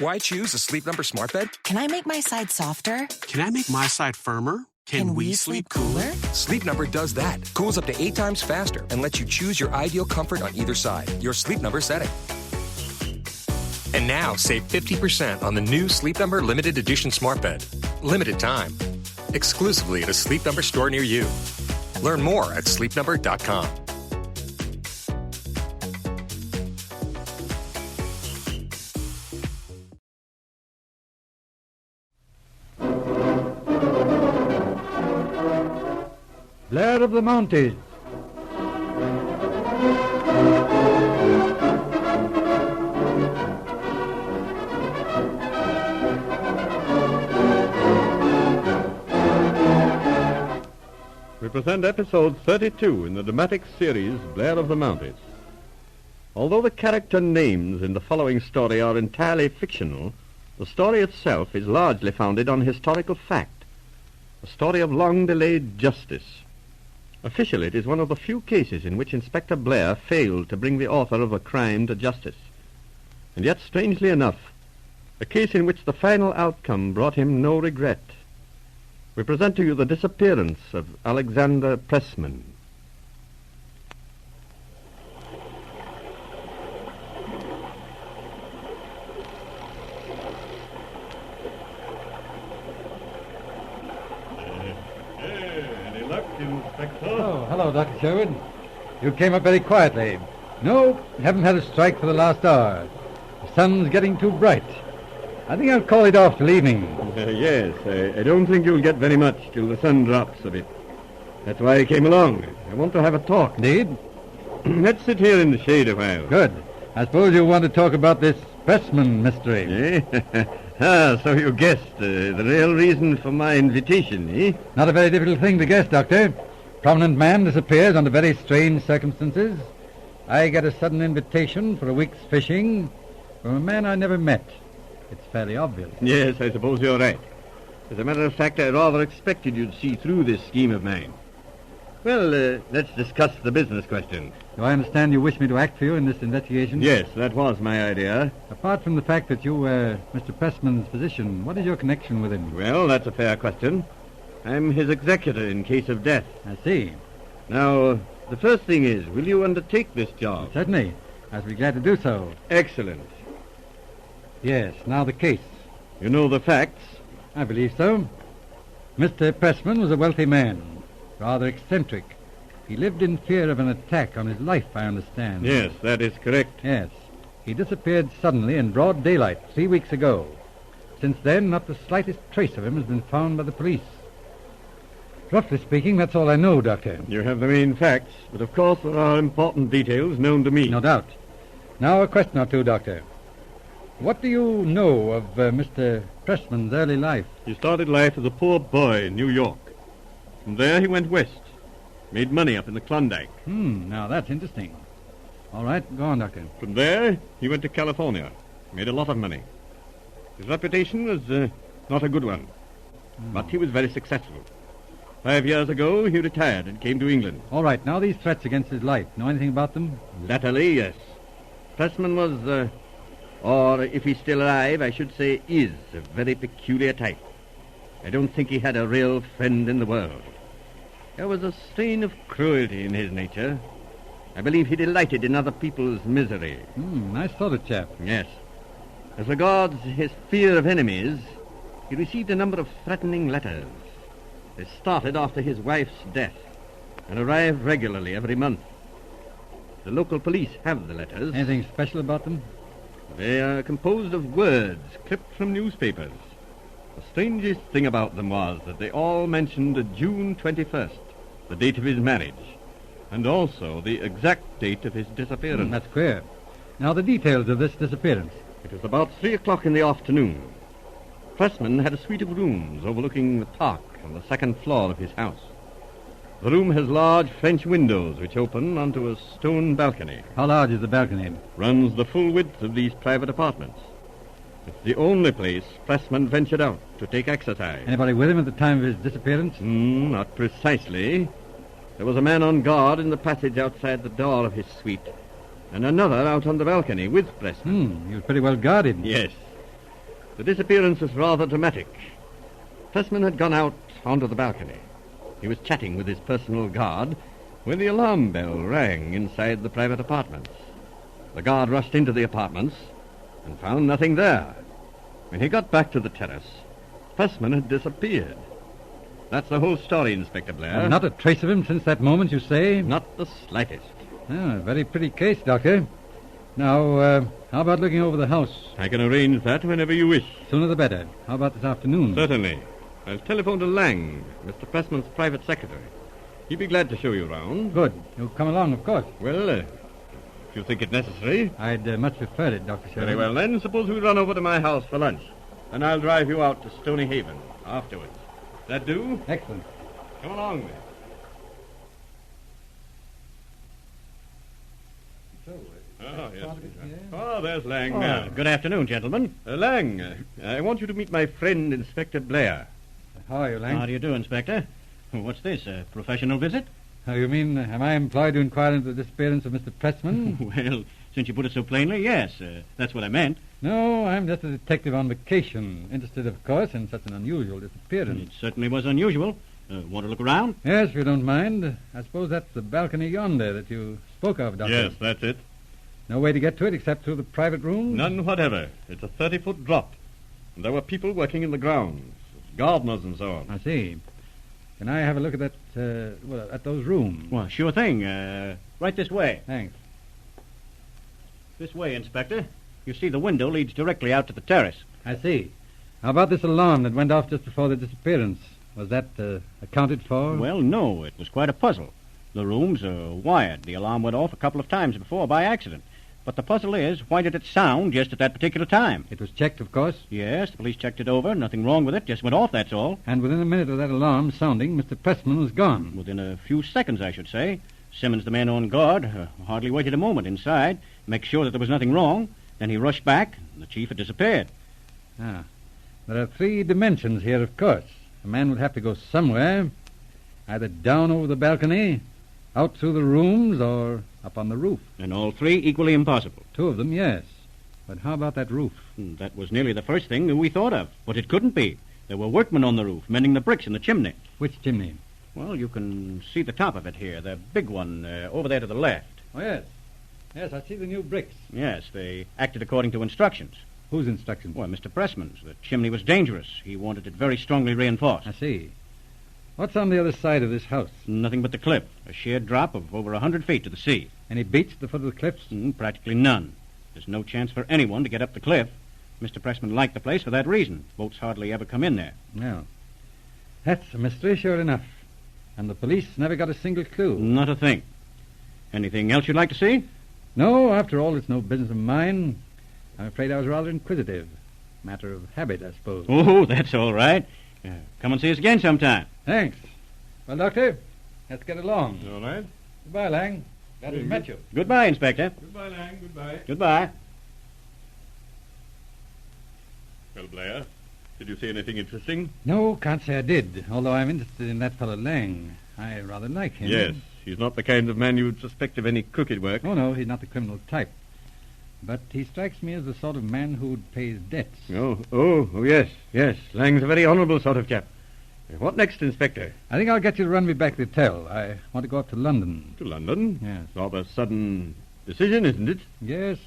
Why choose a Sleep Number smart bed? Can I make my side softer? Can I make my side firmer? Can we sleep cooler? Sleep Number does that. Cools up to 8 times faster and lets you choose your ideal comfort on either side. Your Sleep Number setting. And now save 50% on the new Sleep Number Limited Edition smart bed. Limited time. Exclusively at a Sleep Number store near you. Learn more at sleepnumber.com. Blair of the Mounties. We present episode 32 in the dramatic series Blair of the Mounties. Although the character names in the following story are entirely fictional, the story itself is largely founded on historical fact, a story of long-delayed justice. Officially, it is one of the few cases in which Inspector Blair failed to bring the author of a crime to justice. And yet, strangely enough, a case in which the final outcome brought him no regret. We present to you the disappearance of Alexander Pressman. Any luck, Inspector? Oh, hello, Dr. Sherwood. You came up very quietly. No, haven't had a strike for the last hour. The sun's getting too bright. I think I'll call it off till evening. Yes, I don't think you'll get very much till the sun drops a bit. That's why I came along. I want to have a talk. Indeed? Let's sit here in the shade a while. Good. I suppose you want to talk about this Pressman mystery. Eh? So you guessed the real reason for my invitation, eh? Not a very difficult thing to guess, Doctor. Prominent man disappears under very strange circumstances. I get a sudden invitation for a week's fishing from a man I never met. It's fairly obvious. Yes, I suppose you're right. As a matter of fact, I rather expected you'd see through this scheme of mine. Well, let's discuss the business question. Do I understand you wish me to act for you in this investigation? Yes, that was my idea. Apart from the fact that you were Mr. Pressman's physician, what is your connection with him? Well, that's a fair question. I'm his executor in case of death. I see. Now, the first thing is, will you undertake this job? Certainly. I'd be glad to do so. Excellent. Yes, now the case. You know the facts? I believe so. Mr. Pressman was a wealthy man, rather eccentric. He lived in fear of an attack on his life, I understand. Yes, that is correct. Yes. He disappeared suddenly in broad daylight 3 weeks ago. Since then, not the slightest trace of him has been found by the police. Roughly speaking, that's all I know, Doctor. You have the main facts, but of course there are important details known to me. No doubt. Now a question or two, Doctor. What do you know of Mr. Pressman's early life? He started life as a poor boy in New York. From there he went west. Made money up in the Klondike. Now that's interesting. All right, go on, Doctor. From there, he went to California. Made a lot of money. His reputation was not a good one. But he was very successful. 5 years ago, he retired and came to England. All right, now these threats against his life. Know anything about them? Latterly, yes. Pressman was, or if he's still alive, I should say is, a very peculiar type. I don't think he had a real friend in the world. There was a strain of cruelty in his nature. I believe he delighted in other people's misery. Nice sort of chap. Yes. As regards his fear of enemies, he received a number of threatening letters. They started after his wife's death and arrived regularly every month. The local police have the letters. Anything special about them? They are composed of words clipped from newspapers. The strangest thing about them was that they all mentioned June 21st, the date of his marriage, and also the exact date of his disappearance. That's queer. Now, the details of this disappearance. It was about 3 o'clock in the afternoon. Pressman had a suite of rooms overlooking the park on the second floor of his house. The room has large French windows which open onto a stone balcony. How large is the balcony? Runs the full width of these private apartments. It's the only place Pressman ventured out to take exercise. Anybody with him at the time of his disappearance? Not precisely. There was a man on guard in the passage outside the door of his suite, and another out on the balcony with Pressman. He was pretty well guarded. Yes. The disappearance was rather dramatic. Pressman had gone out onto the balcony. He was chatting with his personal guard when the alarm bell rang inside the private apartments. The guard rushed into the apartments and found nothing there. When he got back to the terrace, Pressman had disappeared. That's the whole story, Inspector Blair. And not a trace of him since that moment, you say? Not the slightest. Ah, very pretty case, Doctor. Now, how about looking over the house? I can arrange that whenever you wish. Sooner the better. How about this afternoon? Certainly. I'll telephone to Lang, Mr. Pressman's private secretary. He'd be glad to show you around. Good. You'll come along, of course. Well, if you think it necessary. I'd much prefer it, Dr. Sherman. Very well, then. Suppose we run over to my house for lunch. And I'll drive you out to Stony Haven afterwards. That do? Excellent. Come along, then. Oh, yes. Oh, there's Lang now. Good afternoon, gentlemen. Lang, I want you to meet my friend, Inspector Blair. How are you, Lang? How do you do, Inspector? What's this, a professional visit? You mean, am I employed to inquire into the disappearance of Mr. Pressman? Well, since you put it so plainly, yes. That's what I meant. No, I'm just a detective on vacation. Interested, of course, in such an unusual disappearance. It certainly was unusual. Want to look around? Yes, if you don't mind. I suppose that's the balcony yonder that you spoke of, Doctor. Yes, that's it. No way to get to it except through the private room? None whatever. It's a 30-foot drop. And there were people working in the grounds, gardeners and so on. I see. Can I have a look at that, at those rooms? Well, sure thing. Right this way. Thanks. This way, Inspector. You see the window leads directly out to the terrace. I see. How about this alarm that went off just before the disappearance? Was that accounted for? Well, no. It was quite a puzzle. The rooms are wired. The alarm went off a couple of times before by accident. But the puzzle is, why did it sound just at that particular time? It was checked, of course. Yes, the police checked it over. Nothing wrong with it. Just went off, that's all. And within a minute of that alarm sounding, Mr. Pressman was gone. Within a few seconds, I should say. Simmons, the man on guard, hardly waited a moment inside, make sure that there was nothing wrong. Then he rushed back, and the chief had disappeared. Ah. There are 3 dimensions here, of course. A man would have to go somewhere, either down over the balcony, out through the rooms, or up on the roof. And all 3 equally impossible. 2 of them, yes. But how about that roof? That was nearly the first thing we thought of. But it couldn't be. There were workmen on the roof, mending the bricks in the chimney. Which chimney? Well, you can see the top of it here, the big one, over there to the left. Oh, yes. Yes, I see the new bricks. Yes, they acted according to instructions. Whose instructions? Well, Mr. Pressman's. The chimney was dangerous. He wanted it very strongly reinforced. I see. What's on the other side of this house? Nothing but the cliff. A sheer drop of over 100 feet to the sea. Any beach at the foot of the cliffs? Practically none. There's no chance for anyone to get up the cliff. Mr. Pressman liked the place for that reason. Boats hardly ever come in there. No. That's a mystery, sure enough. And the police never got a single clue. Not a thing. Anything else you'd like to see? No, after all, it's no business of mine. I'm afraid I was rather inquisitive. Matter of habit, I suppose. Oh, that's all right. Come and see us again sometime. Thanks. Well, Doctor, let's get along. All right. Goodbye, Lang. Glad to have met you. Goodbye, Inspector. Goodbye, Lang. Goodbye. Goodbye. Well, Blair, did you see anything interesting? No, can't say I did, although I'm interested in that fellow Lang. I rather like him. Yes. He's not the kind of man you would suspect of any crooked work. Oh, no, he's not the criminal type. But he strikes me as the sort of man who'd pay his debts. Oh, yes. Lang's a very honourable sort of chap. What next, Inspector? I think I'll get you to run me back to the hotel. I want to go up to London. To London? Yes. Rather a sudden decision, isn't it? Yes.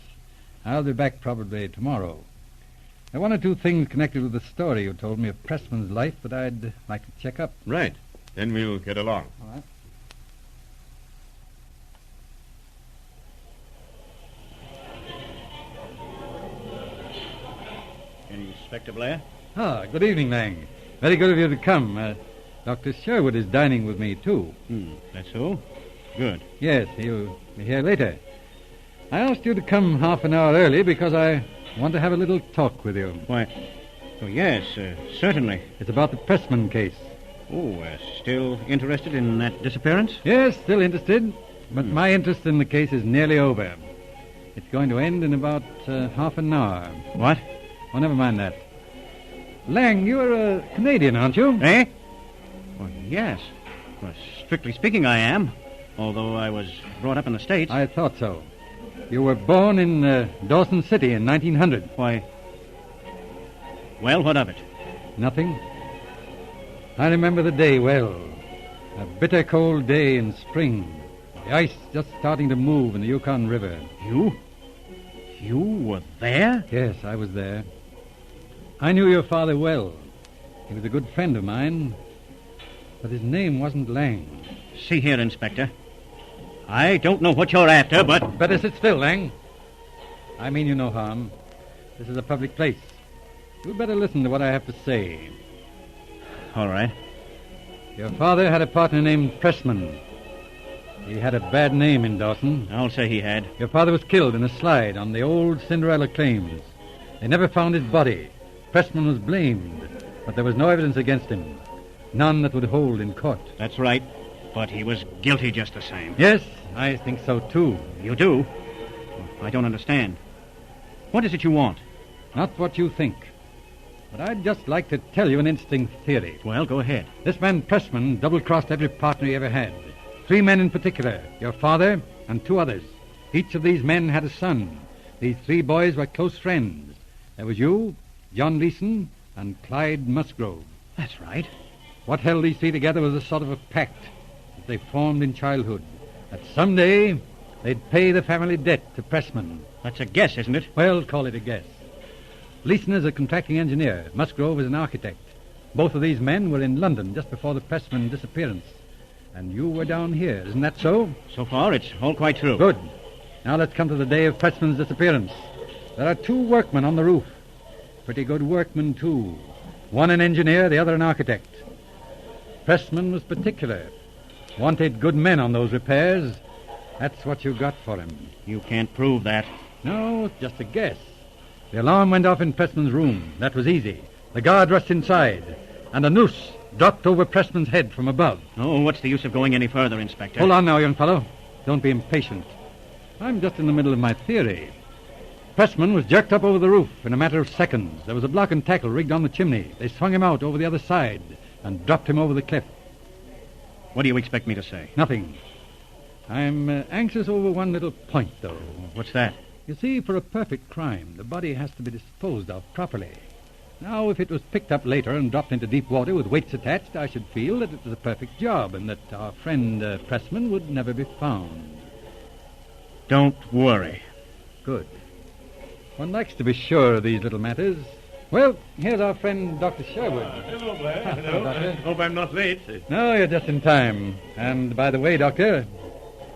I'll be back probably tomorrow. There are 1 or 2 things connected with the story you told me of Pressman's life that I'd like to check up. Right. Then we'll get along. All right. Inspector Blair? Good evening, Lang. Very good of you to come. Dr. Sherwood is dining with me, too. That's so? Good. Yes, he'll be here later. I asked you to come half an hour early because I want to have a little talk with you. Why, yes, certainly. It's about the Pressman case. Oh, still interested in that disappearance? Yes, still interested. But my interest in the case is nearly over. It's going to end in about half an hour. What? Oh, never mind that. Lang, you're a Canadian, aren't you? Eh? Well, yes. Well, strictly speaking, I am. Although I was brought up in the States. I thought so. You were born in Dawson City in 1900. Why, Well, what of it? Nothing. I remember the day well. A bitter cold day in spring. The ice just starting to move in the Yukon River. You? You were there? Yes, I was there. I knew your father well. He was a good friend of mine. But his name wasn't Lang. See here, Inspector. I don't know what you're after, but... Better sit still, Lang. I mean you no harm. This is a public place. You'd better listen to what I have to say. All right. Your father had a partner named Pressman. He had a bad name in Dawson. I'll say he had. Your father was killed in a slide on the old Cinderella claims. They never found his body. Pressman was blamed, but there was no evidence against him. None that would hold in court. That's right. But he was guilty just the same. Yes, I think so, too. You do? I don't understand. What is it you want? Not what you think. But I'd just like to tell you an interesting theory. Well, go ahead. This man Pressman double-crossed every partner he ever had. 3 men in particular, your father and 2 others. Each of these men had a son. These 3 boys were close friends. There was you, John Leeson, and Clyde Musgrove. That's right. What held these 3 together was a sort of a pact that they formed in childhood. That someday they'd pay the family debt to Pressman. That's a guess, isn't it? Well, call it a guess. Leeson is a contracting engineer. Musgrove is an architect. Both of these men were in London just before the Pressman disappearance. And you were down here, isn't that so? So far, it's all quite true. Good. Now let's come to the day of Pressman's disappearance. There are 2 workmen on the roof. Pretty good workmen, too. One an engineer, the other an architect. Pressman was particular. Wanted good men on those repairs. That's what you got for him. You can't prove that. No, it's just a guess. The alarm went off in Pressman's room. That was easy. The guard rushed inside, and a noose dropped over Pressman's head from above. Oh, what's the use of going any further, Inspector? Hold on now, young fellow. Don't be impatient. I'm just in the middle of my theory. Pressman was jerked up over the roof in a matter of seconds. There was a block and tackle rigged on the chimney. They swung him out over the other side and dropped him over the cliff. What do you expect me to say? Nothing. I'm anxious over one little point, though. What's that? You see, for a perfect crime, the body has to be disposed of properly. Now, if it was picked up later and dropped into deep water with weights attached, I should feel that it was a perfect job and that our friend Pressman would never be found. Don't worry. Good. One likes to be sure of these little matters. Well, here's our friend Dr. Sherwood. Hello, Blair. Hello, Doctor. Hope I'm not late. No, you're just in time. And by the way, Doctor,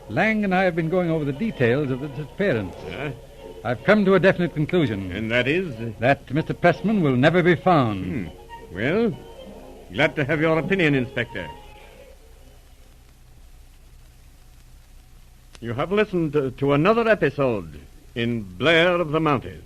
Lang and I have been going over the details of the disappearance. I've come to a definite conclusion. And that is? That Mr. Pressman will never be found. Well, glad to have your opinion, Inspector. You have listened to another episode in Blair of the Mounties.